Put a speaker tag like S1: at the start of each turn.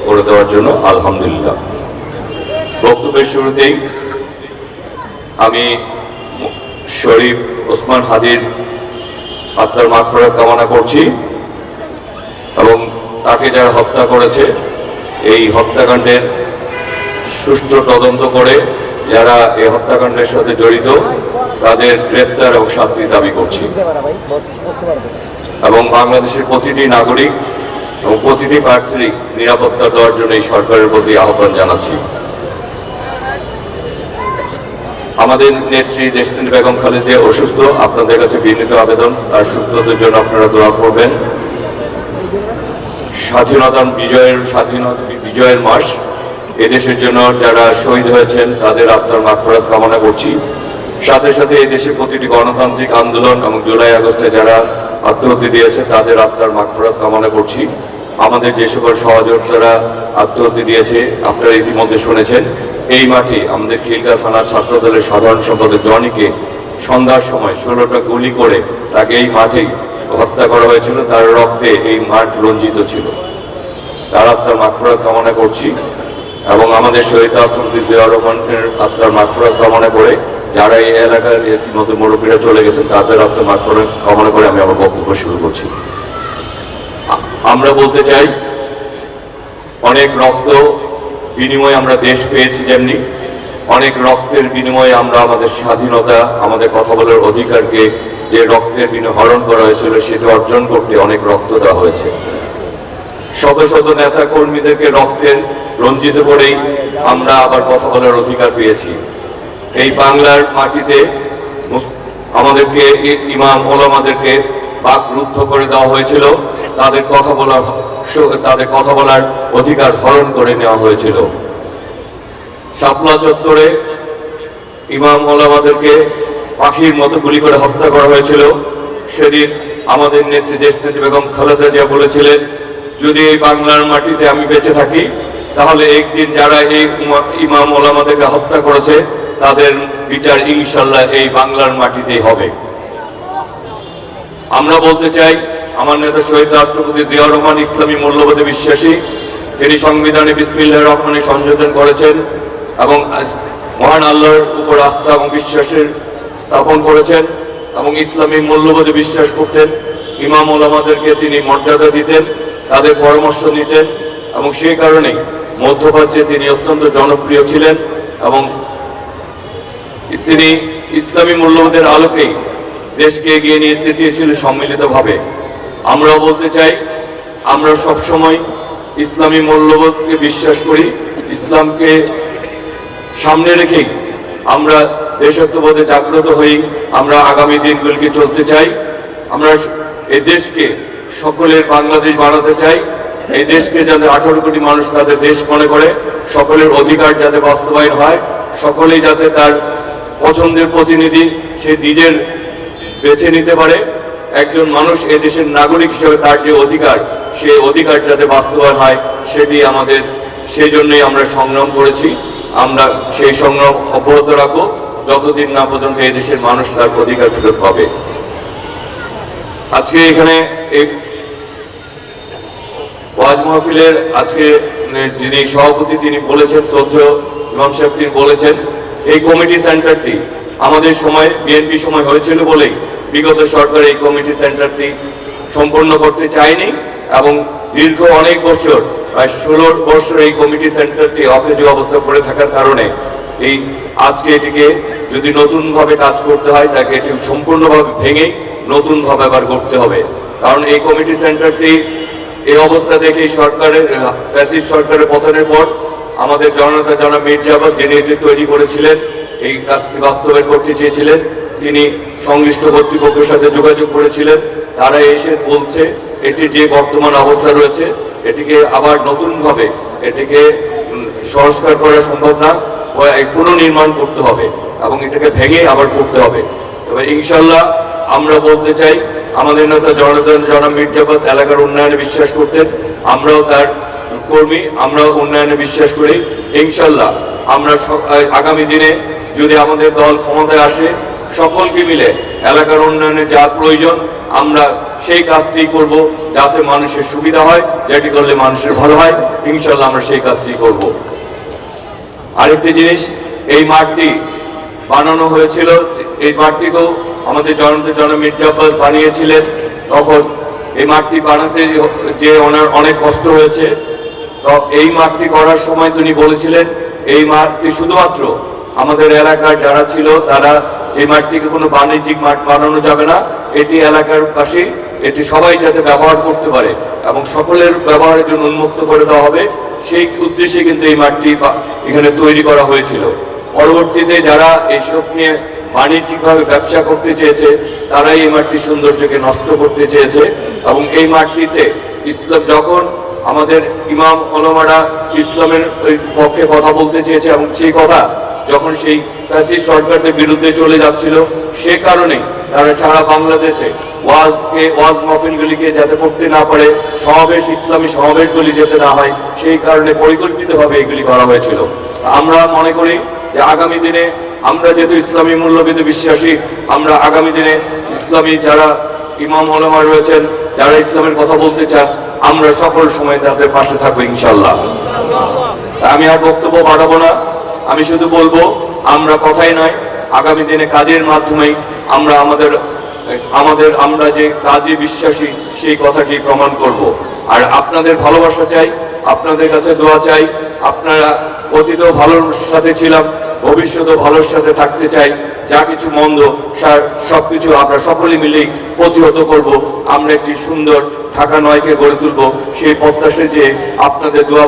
S1: করে দেওয়ার জন্য আলহামদুলিল্লাহ। বক্তব্যের শুরুতেই আমি শরীফ ওসমান হাদির আত্মার মাগফিরাত কামনা করছি এবং তাকে যারা হত্যা করেছে এই হত্যাকাণ্ডের সুষ্ঠু তদন্ত করে যারা এই হত্যাকাণ্ডের সাথে জড়িত তাদের গ্রেপ্তার এবং শাস্তি দাবি করছি এবং বাংলাদেশের প্রতিটি নাগরিক এবং প্রতিটি প্রার্থীর নিরাপত্তা দেওয়ার জন্য এই সরকারের প্রতি আহ্বান জানাচ্ছি। আমাদের নেত্রী দেশনেত্রী বেগম খালেদা অসুস্থ, আপনাদের কাছে বিনীত আবেদন তার সুস্থতার জন্য আপনারা দোয়া করবেন। স্বাধীনতা বিজয়ের মাস, এদেশের জন্য যারা শহীদ হয়েছেন তাদের আত্মার মাগফিরাত কামনা করছি। সাথে সাথে এই দেশে প্রতিটি গণতান্ত্রিক আন্দোলন এবং জুলাই আগস্টে যারা আত্মহত্যা দিয়েছে তাদের আত্মার মাগফিরাত কামনা করছি। আমাদের যে সকল সহযোদ্ধারা আত্মহত্যা দিয়েছে আপনারা ইতিমধ্যে শুনেছেন। এই মাঠে আমাদের খিলগাঁও থানার ছাত্রদলের সাধারণ সম্পাদক জনিকে সন্ধ্যার সময় 16টা গুলি করে তাকে এই মাঠেই হত্যা করা হয়েছিল। তার রক্তে এই মাঠ রঞ্জিত ছিল। তার আত্মার মাগফিরাত কামনা করছি এবং আমাদের শহীদ রাষ্ট্রপতি জিয়াউর রহমানের আত্মার মাগফিরাত কামনা করে যারা এই এলাকার ইতিমধ্যে মুরব্বীরা চলে গেছেন তাদের আত্মার মাগফিরাত কামনা করে আমি আমার বক্তব্য শুরু করছি। আমরা বলতে চাই, অনেক রক্ত বিনিময়ে আমরা দেশ পেয়েছি, যেমনি অনেক রক্তের বিনিময়ে আমরা আমাদের স্বাধীনতা, আমাদের কথা বলার অধিকারকে যে রক্তের বিনিময়ে হরণ করা হয়েছিল সেটা অর্জন করতে অনেক রক্ত দেওয়া হয়েছে। শত শত নেতা কর্মীদেরকে রক্তের রঞ্জিত করেই আমরা আবার কথা বলার অধিকার পেয়েছি। এই বাংলার মাটিতে আমাদেরকে ইমাম ওলামাদেরকে বাকরুদ্ধ করে দেওয়া হয়েছিল, তাদের কথা বলার অধিকার হরণ করে নেওয়া হয়েছিল। শাপলা চত্বরে ইমাম ওলামাদেরকে পাখির মতো গুলি করে হত্যা করা হয়েছিল। সেদিন আমাদের নেত্রী দেশনেত্রী বেগম খালেদা জিয়া বলেছিলেন, যদি এই বাংলার মাটিতে আমি বেঁচে থাকি তাহলে একদিন যারা এই ইমাম ওলামাদেরকে হত্যা করেছে তাদের বিচার ইনশাল্লাহ এই বাংলার মাটিতেই হবে। আমরা বলতে চাই, আমার নেতা শহীদ রাষ্ট্রপতি জিয়াউর রহমান ইসলামী মূল্যবোধে বিশ্বাসী। তিনি সংবিধানে বিসমিল্লাহির রহমানে সংযোজন করেছেন এবং মহান আল্লাহর উপর আস্থা এবং বিশ্বাসের স্থাপন করেছেন এবং ইসলামী মূল্যবোধে বিশ্বাস করতেন। ইমাম ওলামাদেরকে তিনি মর্যাদা দিতেন, তাদের পরামর্শ নিতেন এবং সেই কারণেই মধ্যপ্রাচ্যে তিনি অত্যন্ত জনপ্রিয় ছিলেন এবং তিনি ইসলামী মূল্যবোধের আলোকেই দেশকে এগিয়ে নিয়ে যেতে চেয়েছিলেন সম্মিলিতভাবে। আমরাও বলতে চাই, আমরা সবসময় ইসলামী মূল্যবোধকে বিশ্বাস করি। ইসলামকে সামনে রেখেই আমরা দেশাত্মবোধে জাগ্রত হই আমরা আগামী দিনগুলিকে চলতে চাই। আমরা এই দেশকে সকলের বাংলাদেশ বানাতে চাই। এই দেশকে যাতে 18 কোটি মানুষ তাদের দেশ মনে করে, সকলের অধিকার যাতে বাস্তবায়ন হয়, সকলেই যাতে তার পছন্দের প্রতিনিধি সে নিজের বেছে নিতে পারে। একজন মানুষ এ দেশের নাগরিক হিসেবে তার যে অধিকার, সেই অধিকার যাতে বাস্তবায়ন হয় সেটি আমাদের, সেই জন্যই আমরা সংগ্রাম করেছি। আমরা সেই সংগ্রাম অব্যাহত রাখবো যতদিন না পর্যন্ত এই দেশের মানুষ তার অধিকার ফেরত পাবে। আজকে এখানে এই ওয়াজ মাহফিলের আজকে যিনি সভাপতি তিনি বলেছেন, শ্রদ্ধেয় ইমাম সাহেব তিনি বলেছেন, এই কমিটি সেন্টারটি আমাদের সময় বিএনপি সময় হয়েছিল বলেই বিগত সরকার এই কমিটি সেন্টারটি সম্পন্ন করতে চায়নি এবং দীর্ঘ অনেক বছর, প্রায় 16 বছর এই কমিটি সেন্টারটি অকেজো অবস্থা পড়ে থাকার কারণে এই আজকে এটিকে যদি নতুনভাবে কাজ করতে হয় তাকে এটি সম্পূর্ণভাবে ভেঙে নতুনভাবে আবার করতে হবে। কারণ এই কমিটি সেন্টারটি এই অবস্থা দেখে সরকারের ফ্যাসিস্ট সরকারের পতনের পর আমাদের জননেতা জনাব মীর জাফর, যিনি এটি তৈরি করেছিলেন, এই কাজটি বাস্তবায়ন করতে চেয়েছিলেন, তিনি সংশ্লিষ্ট কর্তৃপক্ষের সাথে যোগাযোগ করেছিলেন। তারা এসে বলছে এটি যে বর্তমান অবস্থা রয়েছে এটিকে আবার নতুনভাবে এটিকে সংস্কার করা সম্ভব না, পুনর্নির্মাণ করতে হবে এবং এটাকে ভেঙে আবার করতে হবে। তবে ইনশাল্লাহ আমরা বলতে চাই, আমাদের নেতা জনাব মীর জাফর এলাকার উন্নয়নে বিশ্বাস করতেন, আমরাও তার কর্মী, আমরাও উন্নয়নে বিশ্বাস করি। ইনশাল্লাহ আমরা আগামী দিনে যদি আমাদের দল ক্ষমতায় আসে সকলকে মিলে এলাকার উন্নয়নে যা প্রয়োজন আমরা সেই কাজটি করব, যাতে মানুষের সুবিধা হয়, যেটি করলে মানুষের ভালো হয়। ইনশাল্লাহ আমরা সেই কাজটি করব। আরেকটি জিনিস, এই মাঠটি বানানো হয়েছিল, এই মাঠটিকেও আমাদের জননেতা মির্জা আব্বাস বানিয়েছিলেন। তখন এই মাঠটি বানাতে যে ওনার অনেক কষ্ট হয়েছে। তো এই মাঠটি করার সময় তিনি বলেছিলেন এই মাঠটি শুধুমাত্র আমাদের এলাকার যারা ছিল তারা, এই মাঠটিকে কোনো বাণিজ্যিক মাঠ বানানো যাবে না, এটি এলাকার পাশে, এটি সবাই যাতে ব্যবহার করতে পারে এবং সকলের ব্যবহারের জন্য উন্মুক্ত করে দেওয়া হবে, সেই উদ্দেশ্যে কিন্তু এই মাঠটি এখানে তৈরি করা হয়েছিল। পরবর্তীতে যারা এইসব নিয়ে বাণিজ্যিকভাবে ব্যবসা করতে চেয়েছে তারাই এই মাঠটির সৌন্দর্যকে নষ্ট করতে চেয়েছে। এবং এই মাঠটিতে ইসলাম যখন আমাদের ইমাম ওলামারা ইসলামের পক্ষে কথা বলতে চেয়েছে এবং সেই কথা যখন সেই ফ্যাসিস্ট সরকারদের বিরুদ্ধে চলে যাচ্ছিল, সে কারণেই তারা সারা বাংলাদেশে ওয়াজ মাহফিলগুলিকে যাতে করতে না পারে, সমাবেশ, ইসলামী সমাবেশগুলি যেতে না হয়, সেই কারণে পরিকল্পিতভাবে এগুলি করা হয়েছিল। আমরা মনে করি যে আগামী দিনে আমরা যেহেতু ইসলামী মূল্যবোধে বিশ্বাসী, আমরা আগামী দিনে ইসলামী যারা ইমাম ওলামা রয়েছেন, যারা ইসলামের কথা বলতে চান, আমরা সকল সময় তাদের পাশে থাকবো ইনশাল্লাহ। আমি আর বক্তব্য বাড়াবো না, আমি শুধু বলবো আমরা কথাই নয়, আগামী দিনে কাজের মাধ্যমেই আমরা যে কাজে বিশ্বাসী সেই কথাটি প্রমাণ করব। আর আপনাদের ভালোবাসা চাই, আপনাদের কাছে দোয়া চাই। আপনারা অতীতেও ভালোর সাথে ছিলাম, ভবিষ্যতেও ভালোর সাথে থাকতে চাই। যা কিছু মন্দ সবকিছু আমরা সকলে মিলেই প্রতিহত করব। আমরা একটি সুন্দর ঢাকা ৯কে গড়ে তুলব, সেই প্রত্যাশায় যে আপনাদের দোয়া